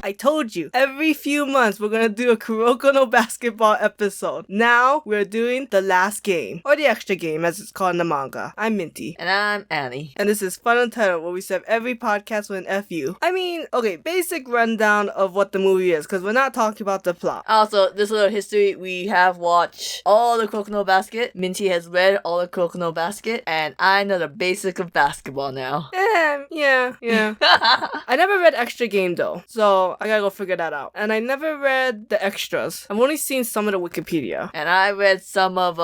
I told you, every few months we're gonna do a Kuroko no basketball episode. Now we're doing the last game, or the extra game as it's called in the manga. I'm Minty. And I'm Annie. And this is FunUntitled, where we serve every podcast with an FU. I mean, okay, basic rundown of what the movie is, because we're not talking about the plot. Also, this little history, we have watched all the Kuroko no Basket. Minty has read all the Kuroko no Basket, and I know the basic of basketball now. Yeah. I never read Extra Game though, so I gotta go figure that out. And I never read the extras. I've only seen some of the Wikipedia. And I read some of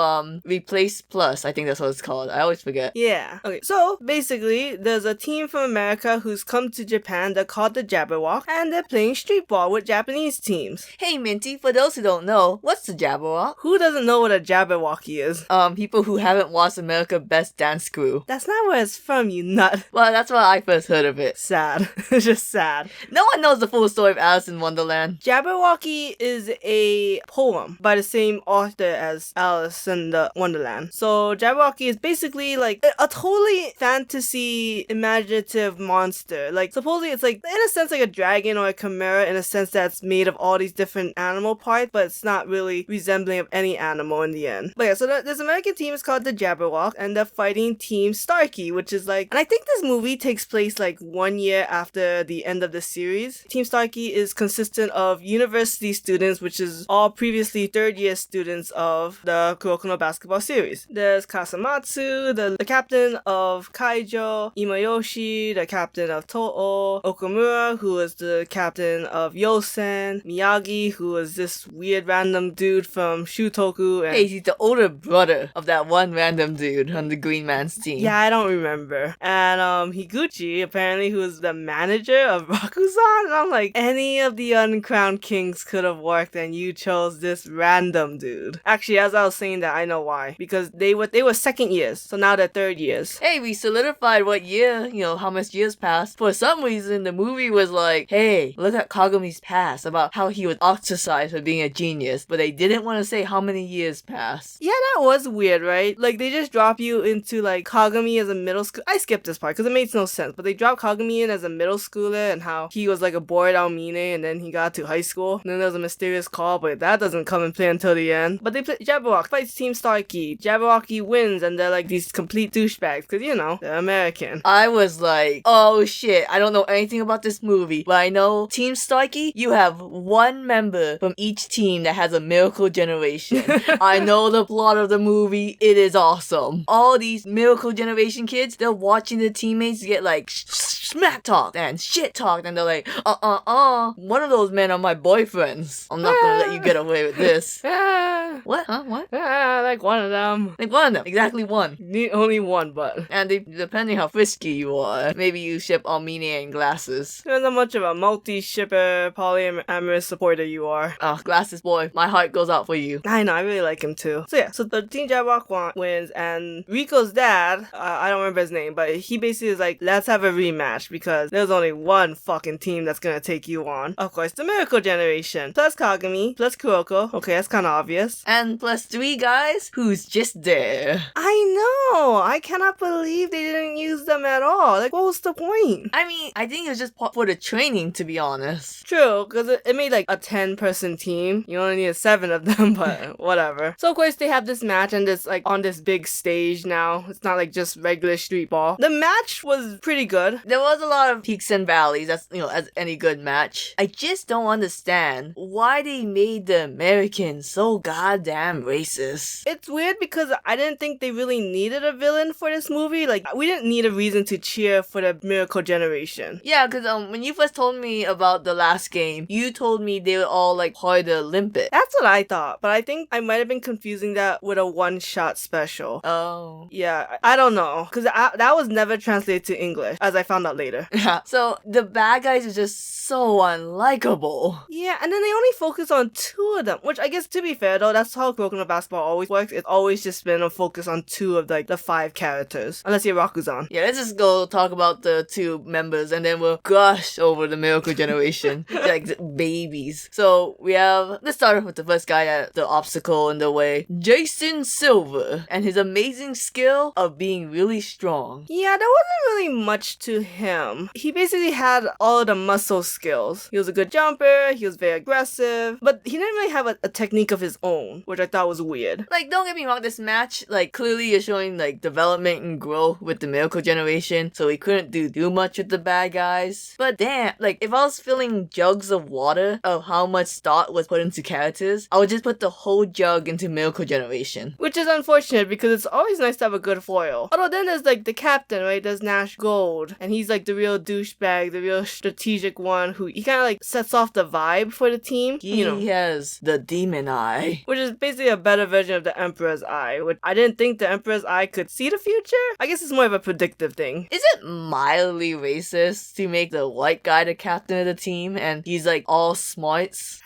Replace Plus, I think that's what it's called. I always forget. Yeah. Okay, so basically, there's a team from America who's come to Japan. They're called the Jabberwock, and they're playing street ball with Japanese teams. Hey Minty, for those who don't know, what's the Jabberwock? Who doesn't know what a Jabberwocky is? People who haven't watched America's Best Dance Crew. That's not where it's from, you nut. Well, that's where I first heard of it. Sad. It's just sad. No one knows the full story of Alice in Wonderland. Jabberwocky is a poem by the same author as Alice in the Wonderland. So Jabberwocky is basically like a totally fantasy imaginative monster. Like supposedly it's like in a sense like a dragon or a chimera in a sense that's made of all these different animal parts, but it's not really resembling of any animal in the end. But yeah, so this American team is called the Jabberwock, and they're fighting Team Starkey, which is like, and I think this movie takes place like 1 year after the end of the series. Team Starkey is consistent of university students, which is all previously third-year students of the Kuroko no basketball series. There's Kasamatsu, the captain of Kaijo, Imayoshi, the captain of Toho, Okamura, who is the captain of Yosen, Miyagi, who is this weird random dude from Shutoku, and Hey, he's the older brother of that one random dude on the Green Man's team. yeah, I don't remember. And Higuchi, apparently, who is the manager of Rakuzan. And I'm like, any of the uncrowned kings could have worked, and you chose this random dude. Actually, as I was saying that, I know why. Because they were second years, so now they're third years. Hey, we solidified what year, how much years passed. For some reason, the movie was like, hey, look at Kagumi's past, about how he was ostracized for being a genius, but they didn't want to say how many years passed. Yeah, that was weird, right? Like, they just drop you into, like, Kagami as a middle school. I skipped this part because it makes no sense, but they dropped Kagami in as a middle schooler and how he was, like, a bored Almine and then he got to high school. And then there was a mysterious call, but that doesn't come and play until the end. But they play Jabberwock fights Team Starkey. Jabberwocky wins, and they're, like, these complete douchebags because, they're American. I was like, oh shit, I don't know anything about this movie, but I know Team Starkey, you have one member from each team that has a miracle generation. I know the plot of the movie, it is awesome. All these miracle generation kids, they're watching their teammates get like smack talk and shit talk, and they're like, one of those men are my boyfriends. I'm not gonna let you get away with this. What? Huh? What? Like one of them. Like one of them. Exactly one. Need only one, but depending how frisky you are, maybe you ship Armenia and Glasses. depends how much of a multi-shipper, polyamorous supporter you are. Oh, Glasses boy, my heart goes out for you. I know, I really like him too. So yeah, so the Team Jabberwock wins, and Rico's dad, I don't remember his name, but he basically is like, let's have a rematch because there's only one fucking team that's gonna take you on. Of course, the Miracle Generation, plus Kagami, plus Kuroko. Okay, that's kind of obvious. And plus 3 guys who's just there. I know! I cannot believe they didn't use them at all. Like, what was the point? I mean, I think it was just for the training, to be honest. True, because it made like a 10-person team. You only needed 7 of them, but whatever. So of course they have this match, and it's like on this big stage now. It's not like just regular street ball. The match was pretty good. There was a lot of peaks and valleys, as any good match. I just don't understand why they made the Americans so goddamn racist. It's weird because I didn't think they really needed a villain for this movie. Like, we didn't need a reason to cheer for the Miracle Generation. Yeah, because when you first told me about the last game, you told me they were all like part of the Olympic. That's what I thought, but I think I might have been confusing that with a one-shot special. Oh. Yeah, I don't know, because that was never translated to English, as I found out later. Yeah. So the bad guys are just so unlikable. Yeah, and then they only focus on 2 of them, which I guess, to be fair though, that's how Kuroko Basketball always works. It's always just been a focus on 2 of like the 5 characters, unless you're Rakuzan. Yeah, let's just go talk about the 2 members and then we'll gush over the Miracle Generation. Like babies. So we have, let's start off with the first guy at the obstacle in the way, Jason Silver, and his amazing skill of being really strong. Yeah, there wasn't really much to him. He basically had all of the muscle skills. He was a good jumper, he was very aggressive, but he didn't really have a technique of his own, which I thought was weird. Like, don't get me wrong, this match, like, clearly you're showing, like, development and growth with the Miracle Generation, so he couldn't do too much with the bad guys. But damn, like, if I was filling jugs of water of how much thought was put into characters, I would just put the whole jug into Miracle Generation. Which is unfortunate because it's always nice to have a good foil. Although then there's like the captain, right? There's Nash Gold, and he's like the real douchebag, the real strategic one who he kind of like sets off the vibe for the team. He has the demon eye. Which is basically a better version of the Emperor's Eye, which I didn't think the Emperor's Eye could see the future. I guess it's more of a predictive thing. Is it mildly racist to make the white guy the captain of the team and he's like all smarts?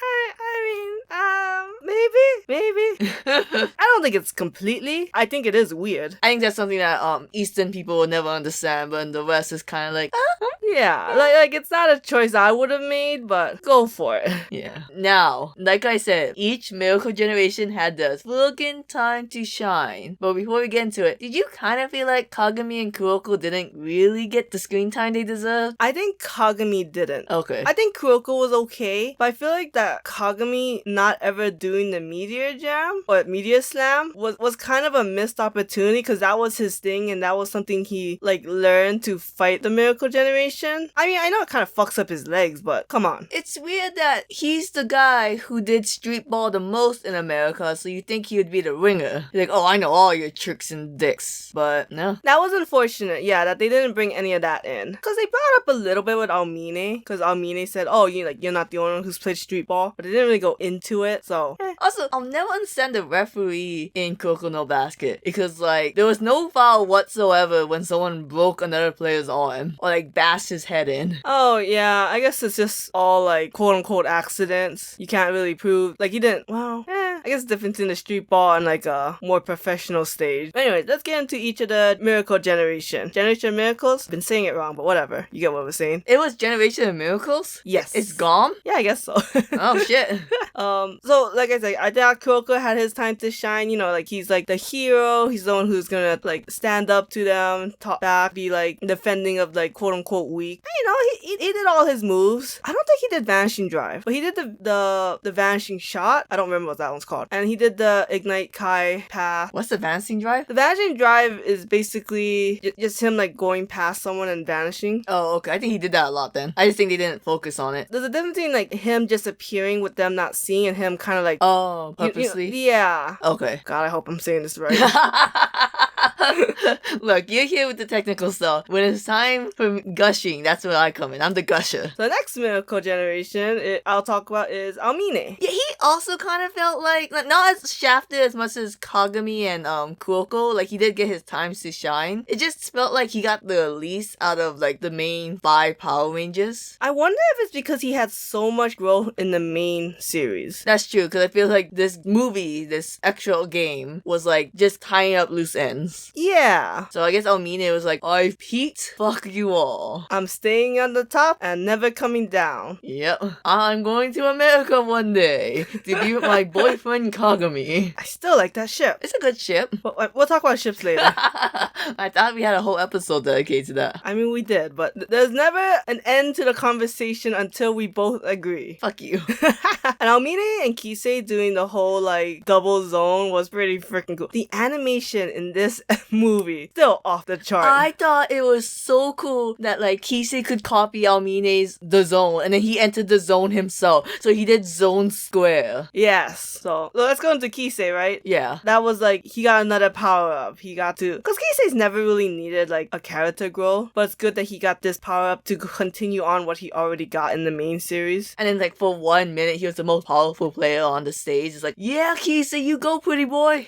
Maybe. I don't think it's completely. I think it is weird. I think that's something that Eastern people will never understand, but the West is kind of like, Yeah, like it's not a choice I would have made, but go for it. yeah. Now, like I said, each Miracle Generation had their fucking time to shine. But before we get into it, did you kind of feel like Kagami and Kuroko didn't really get the screen time they deserved? I think Kagami didn't. Okay. I think Kuroko was okay, but I feel like that Kagami not ever doing the Meteor Jam or Meteor Slam was kind of a missed opportunity because that was his thing and that was something he like learned to fight the Miracle Generation. I mean, I know it kind of fucks up his legs, but come on. It's weird that he's the guy who did street ball the most in America, so you think he would be the ringer. You're like, oh, I know all your tricks and dicks. But no. That was unfortunate, yeah, that they didn't bring any of that in. Because they brought up a little bit with Almine, because Almine said, oh, you're not the only one who's played street ball, but they didn't really go into it, so. Also, I'll never understand the referee in Kuroko no Basket, because, like, there was no foul whatsoever when someone broke another player's arm, or, like, bashed his head in. Oh, yeah, I guess it's just all, like, quote-unquote accidents. You can't really prove, like, he didn't, well, I guess the difference in the street ball and, like, a more professional stage. But anyways, let's get into each of the Miracle Generation. Generation Miracles? Been saying it wrong, but whatever. You get what we're saying. It was Generation of Miracles? Yes. It's gone? Yeah, I guess so. Oh, shit. So, like I said, I thought Kuroko had his time to shine, like, he's, like, the hero, he's the one who's gonna, like, stand up to them, talk back, be, like, defending of, like, quote-unquote weak. He did all his moves. I don't think he did Vanishing Drive, but he did the Vanishing Shot. I don't remember what that one's called. And he did the Ignite Kai path. What's the Vanishing Drive? The Vanishing Drive is basically just him, like, going past someone and vanishing. Oh, okay. I think he did that a lot then. I just think they didn't focus on it. There's a difference between, like, him just appearing with them not seeing and him kind of, like... Oh, purposely? Yeah. Okay. God, I hope I'm saying this right. Look, you're here with the technical stuff. When it's time for gushing, that's where I come in. I'm the gusher. The next Miracle Generation I'll talk about is Almine. Yeah, he also kind of felt like not as shafted as much as Kagami and Kuroko. Like, he did get his times to shine. It just felt like he got the least out of, like, the main 5 Power Rangers. I wonder if it's because he had so much growth in the main series. That's true, because I feel like this movie, this actual game, was, like, just tying up loose ends. Yeah. So I guess Almine was like, I've peaked, fuck you all. I'm staying on the top and never coming down. Yep. I'm going to America one day to be with my boyfriend Kagami. I still like that ship. It's a good ship. But we'll talk about ships later. I thought we had a whole episode dedicated to that. I mean, we did, but there's never an end to the conversation until we both agree. Fuck you. And Almine and Kisei doing the whole, like, double zone was pretty freaking cool. The animation in this movie, still off the chart. I thought it was so cool that, like, Kisei could copy Almine's The Zone, and then he entered the zone himself. So he did Zone Square. Yes. So let's go into Kisei, right? Yeah. That was, like, he got another power-up. He got to... Because Kisei's never really needed, like, a character growth, but it's good that he got this power-up to continue on what he already got in the main series. And then, like, for 1 minute, he was the most powerful player on the stage. It's like, yeah, Kisei, you go, pretty boy.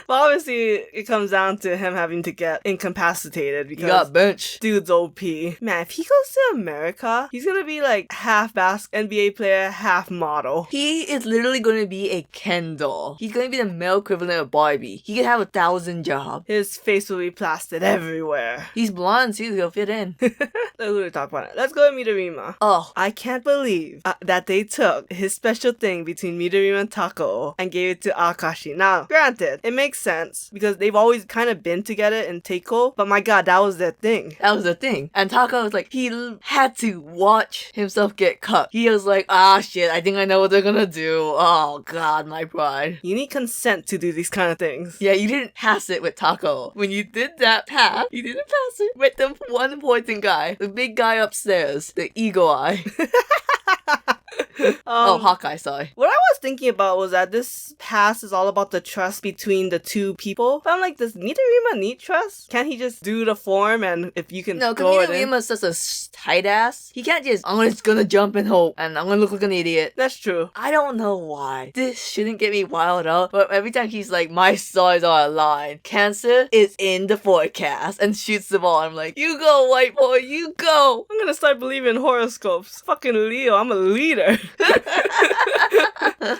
But obviously, it comes down to him having to get incapacitated You because got bench. dude's OP. Man, if he goes to America, he's gonna be like half NBA player, half model. He is literally going to be a Ken doll. He's going to be the male equivalent of Barbie. He could have 1,000 jobs. His face will be plastered everywhere. He's blonde too, he'll fit in. Let's talk about it. Let's go to Midorima. Oh, I can't believe that they took his special thing between Midorima and Takao and gave it to Akashi. Now, granted, it makes sense because they've always kind of been together in Teiko, but my god, that was their thing. that was the thing. And Taka was like, he had to watch himself get cut. He was like, shit, I think I know what they're gonna do. Oh god, my pride. You need consent to do these kind of things. Yeah, you didn't pass it with Taco. When you did that pass, you didn't pass it with the one important guy. The big guy upstairs. The eagle eye. Hawkeye, sorry. What I was thinking about was that this pass is all about the trust between the two people. But I'm like, does Midorima need trust? Can't he just do the form and if you can No, go because it in? Midorima's such a tight ass. He can't just, I'm just gonna jump and hope, and I'm gonna look like an idiot. That's true. I don't know why. This shouldn't get me wild out, but every time he's like, my stars are aligned, Cancer is in the forecast, and shoots the ball. I'm like, you go, white boy, you go. I'm gonna start believing in horoscopes. Fucking Leo, I'm a leader.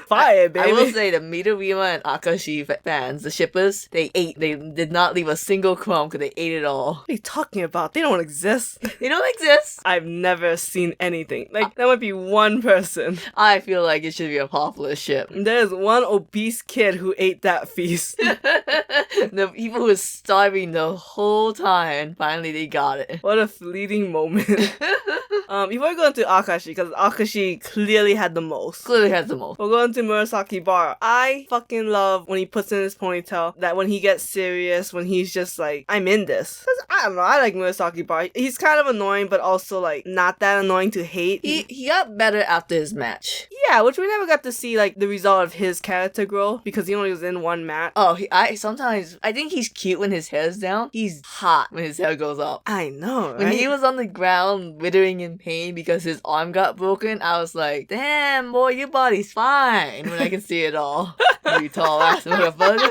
Fire, baby. I will say the Midorima and Akashi fans, the shippers, they did not leave a single crumb because they ate it all. What are you talking about? They don't exist. They don't exist. I've never seen anything. Like, that might be one person. I feel like it should be a popular ship. There's one obese kid who ate that feast. The people who were starving the whole time, finally they got it. What a fleeting moment. Before we go into Akashi, because Akashi clearly had the most. Clearly has the most. We'll go into Murasaki Bara. I fucking love when he puts in his ponytail, that when he gets serious, when he's just like, I'm in this. 'Cause I don't know, I like Murasaki Bara. He's kind of annoying, but also like not that annoying to hate. He got better after his match. Yeah, which we never got to see like the result of his character growth because he only was in one match. Oh, I think he's cute when his hair's down. He's hot when his hair goes up. I know, right? When he was on the ground withering in pain because his arm got broken, I was like, damn, boy, your body's fine when I can see it all. You tall ass motherfucker.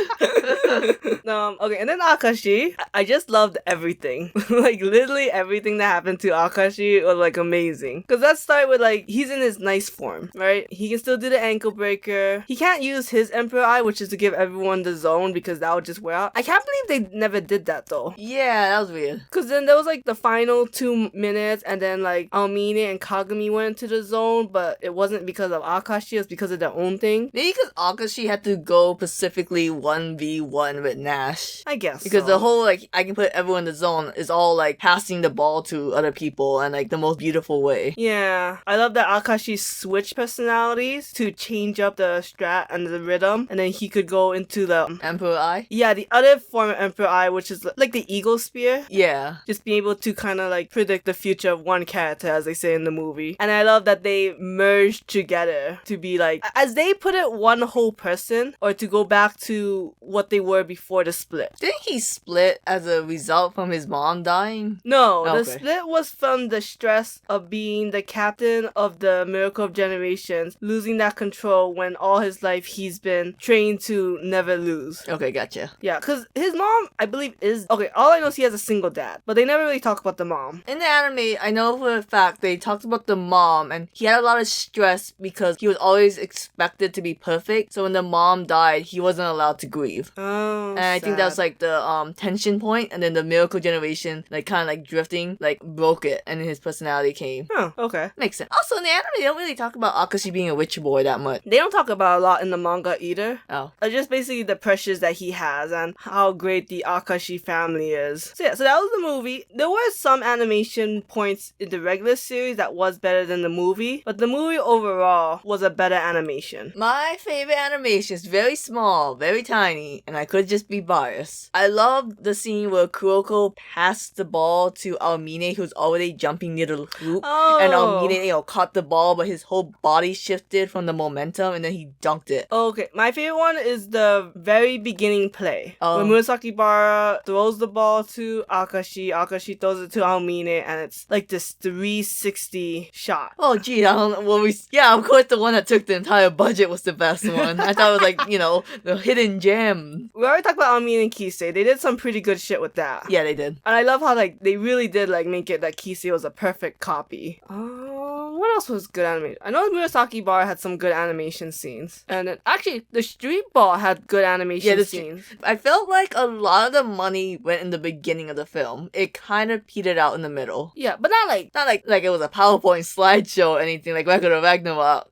Okay, and then Akashi, I just loved everything. Like, literally everything that happened to Akashi was, like, amazing. Because let's start with, like, he's in his nice form, right? He can still do the ankle breaker. He can't use his Emperor Eye, which is to give everyone the zone, because that would just wear out. I can't believe they never did that, though. Yeah, that was weird. Because then there was, like, the final 2 minutes, and then, like, Almine and Kagami went into the zone, but it wasn't because of Akashi, it was because of their own thing. Maybe because Akashi had to go specifically 1v1 with Nash. I guess Because so. the whole, like, I can put everyone in the zone is all, like, passing the ball to other people and, like, the most beautiful way. Yeah, I love that Akashi switched personalities to change up the strat and the rhythm, and then he could go into the Emperor Eye? yeah, the other form of Emperor Eye, which is like the Eagle Spear. Yeah. Just being able to kind of like predict the future of one character, as they say in the movie. And I love that they merged together to be like, as they put it, one whole person, or to go back to what they were before the split. Didn't he split as a result from his mom dying? No, the Okay. split was from the stress of being the captain of the Miracle of Generations, losing that control when all his life he's been trained to never lose. Okay, gotcha. Yeah, because his mom, I believe, is... Okay, all I know is he has a single dad, but they never really talk about the mom. In the anime, I know for a fact they talked about the mom, and he had a lot of stress because he was always expected to be perfect. So when the mom died, he wasn't allowed to grieve. Oh, And I think that was like the tension point, and then the Miracle Generation, like kind of like drifting, like broke it, and then his personality came. Huh, okay. Makes sense. Also, in the anime, they don't really talk about Akashi being a witch boy that much. They don't talk about a lot in the manga either. Oh. Just basically the pressures that he has and how great the Akashi family is. So yeah, so that was the movie. There were some animation points in the regular series that was better than the movie, but the movie overall was a better animation. My favorite animation is very small, very tiny, and I could just be biased. I love the scene where Kuroko passed the ball to Almine, who's already jumping near the hoop. Oh. And Almine, caught the ball, but his whole body shifted from the momentum, and then he dunked it. Okay, my favorite one is the very beginning play. Oh. When Murasaki Bara throws the ball to Akashi, Akashi throws it to Almine, and it's like this 360 shot. Oh, gee, I don't know what we... Yeah, of course the one that took the entire budget was the best one. I thought it was like, the hidden gems. We already talked about Ami and Kisei. They did some pretty good shit with that. Yeah, they did. And I love how like they really did like make it that Kisei was a perfect copy. What else was good animation? I know Murasaki Bar had some good animation scenes. And then actually the Street Ball had good animation scenes. I felt like a lot of the money went in the beginning of the film. It kind of petered out in the middle. Yeah, but not like Like it was a PowerPoint slideshow or anything like Record of Ragnarok.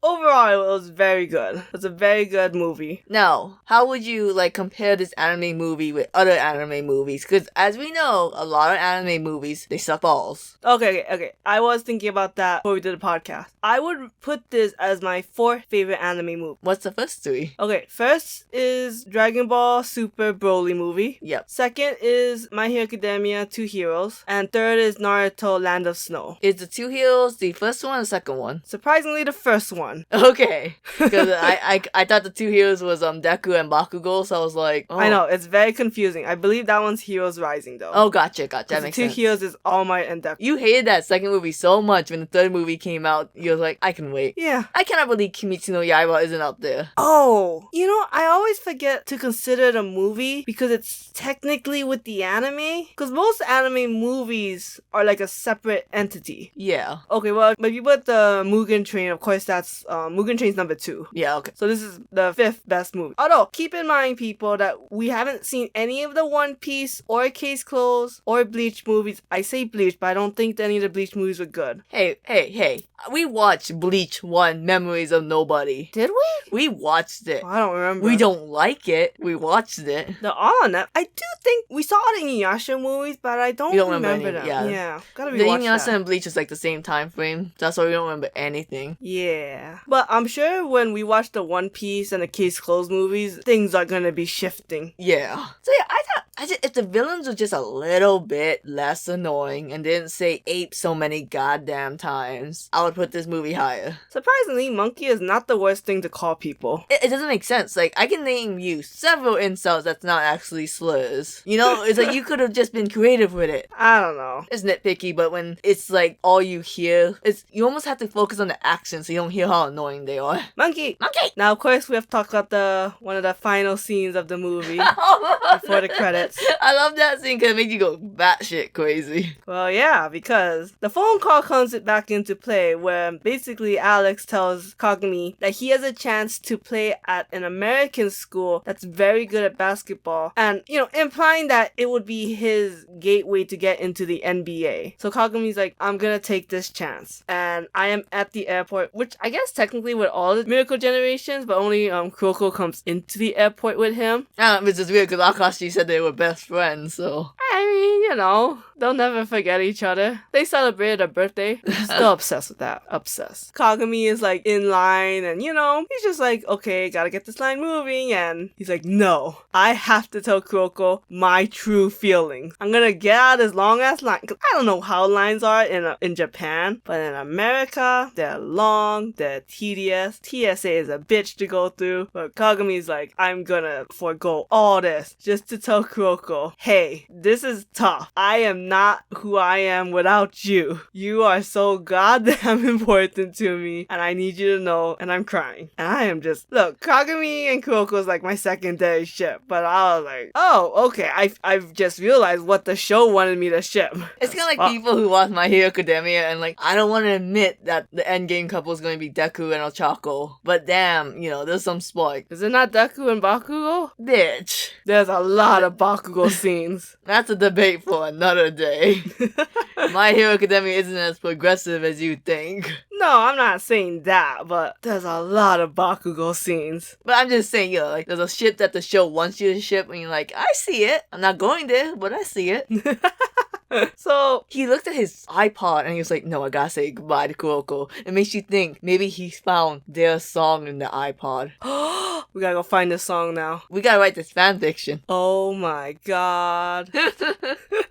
Overall, it was very good. It was a very good movie. Now, how would you like compare this anime movie with other anime movies? Because as we know, a lot of anime movies, they suck balls. Okay. I was thinking about that before we did the podcast. I would put this as my 4th favorite anime movie. What's the first 3? Okay, first is Dragon Ball Super Broly movie. Yep. Second is My Hero Academia 2 Heroes. And third is Naruto Land of Snow. Is the 2 Heroes the first one or the second one? Surprisingly, the first one. Okay. Because I thought the 2 Heroes was Deku and Bakugo, so I was like, oh. I know, it's very confusing. I believe that one's Heroes Rising though. Oh, gotcha. That makes sense. The 2 Heroes is All Might and Deku. You hated that second movie so much when the third movie came out. You was like, I can wait. Yeah. I cannot believe Kimetsu no Yaiba isn't up there. Oh, you know, I always forget to consider it a movie because it's technically with the anime. Because most anime movies are like a separate entity. Yeah. Okay, well, if you put the Mugen Train, of course, that's Mugen Train's number 2. Yeah, okay. So this is the 5th best movie. Although, keep in mind, people, that we haven't seen any of the One Piece or Case Closed or Bleach movies. I say Bleach, but I don't think any of the Bleach movies were good. Hey. We watched Bleach 1, Memories of Nobody. Did we? We watched it. I don't remember. We don't like it. We watched it. They're all on that. I do think we saw it in Inuyasha movies, but I don't remember them. Yeah. Gotta be The Inuyasha and Bleach is like the same time frame. That's why we don't remember anything. Yeah. But I'm sure when we watch the One Piece and the Case Closed movies, things are gonna be shifting. Yeah. So yeah, I thought if the villains were just a little bit less annoying and didn't say ape so many goddamn times, I would put this movie higher. Surprisingly, monkey is not the worst thing to call people. It doesn't make sense. Like, I can name you several insults that's not actually slurs. You know, it's like you could have just been creative with it. I don't know. It's nitpicky, but when it's like all you hear, you almost have to focus on the action so you don't hear how annoying they are. Monkey! Monkey! Now, of course, we have talked about one of the final scenes of the movie before the credits. I love that scene because it makes you go batshit crazy. Well, yeah, because the phone call comes back into play where basically Alex tells Kagami that he has a chance to play at an American school that's very good at basketball, and, you know, implying that it would be his gateway to get into the NBA. So Kagami's like, I'm gonna take this chance. And I am at the airport, which I guess technically with all the Miracle Generations, but only Kuroko comes into the airport with him. Which is weird because Akashi said they were best friends, so... I mean, you know, they'll never forget each other. They celebrated a birthday. Still obsessed with that. Obsessed. Kagami is like in line and, you know, he's just like, okay, gotta get this line moving. And he's like, no, I have to tell Kuroko my true feelings. I'm gonna get out this long ass line. Cause I don't know how lines are in Japan, but in America, they're long, they're tedious. TSA is a bitch to go through. But Kagami's like, I'm gonna forego all this just to tell Kuroko, hey, this is tough. I am not who I am without you. You are so goddamn important to me, and I need you to know. And I'm crying. And I am just, look, Kagami and Kuroko is like my secondary ship, but I was like, oh, okay, I've just realized what the show wanted me to ship. It's kind of like people who watch My Hero Academia and like, I don't want to admit that the endgame couple is going to be Deku and Ochako, but damn, you know, there's some spark. Is it not Deku and Bakugo? Bitch. There's a lot of Bakugo scenes. That's a debate for another day. My Hero Academia isn't as progressive as you think. No, I'm not saying that, but there's a lot of Bakugo scenes. But I'm just saying, you know, like, there's a ship that the show wants you to ship, and you're like, I see it. I'm not going there, but I see it. So he looked at his iPod and he was like, no, I gotta say goodbye to Kuroko. It makes you think maybe he found their song in the iPod. We gotta go find this song now. We gotta write this fan fiction. Oh my god.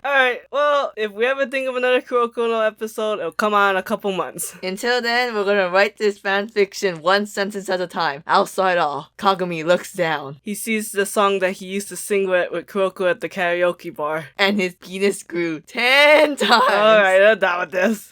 Alright, well, if we ever think of another Kuroko no episode, it'll come out in a couple months. Until then, we're gonna write this fan fiction one sentence at a time. I'll start off. Kagami looks down. He sees the song that he used to sing with Kuroko at the karaoke bar. And his penis grew 10 times. Alright, I'm done with this.